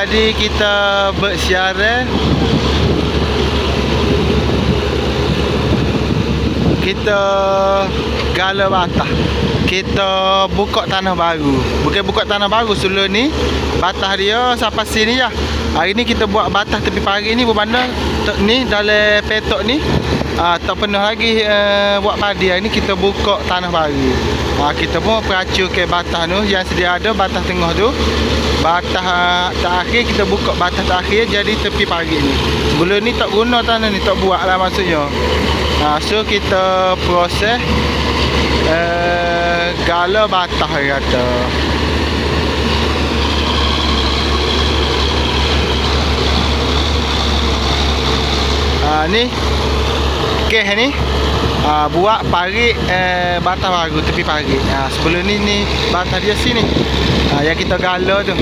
Jadi kita bersiaran, kita gala batah, kita buka tanah baru. Bukan buka tanah baru, sebelum ni batah dia sampai sini ya. Hari ni kita buat batah tepi pagi ni bermana ni dalam petok ni tak penuh lagi buat padi. Hari ni kita buka tanah baru. Kita pun peracur ke batah tu yang sedia ada, batah tengah tu. Batah terakhir kita buka batah terakhir jadi tepi pagi ni. Sebelum ni tak guna tanah ni, tak buat lah maksudnya. So kita proses gala batah kata. Ni keh ni buat parit batah baru tepi parit. Sebelum ni batah dia sini yang kita gala tu.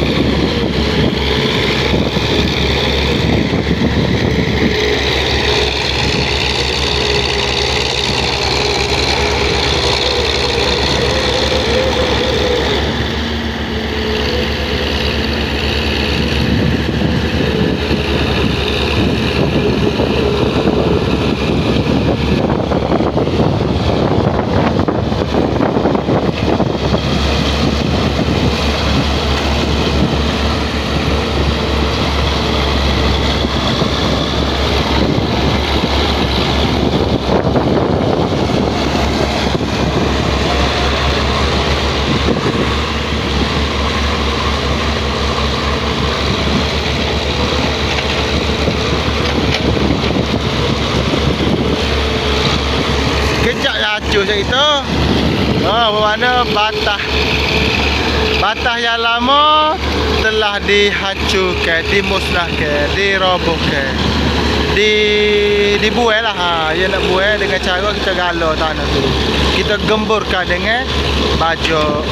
Hancur macam itu. Bermakna batah yang lama telah dihancurkan, dimusnahkan, dirobohkan, dibuai lah. Ia nak buai dengan cara kita gala tanah tu, kita gemburkan dengan bajak.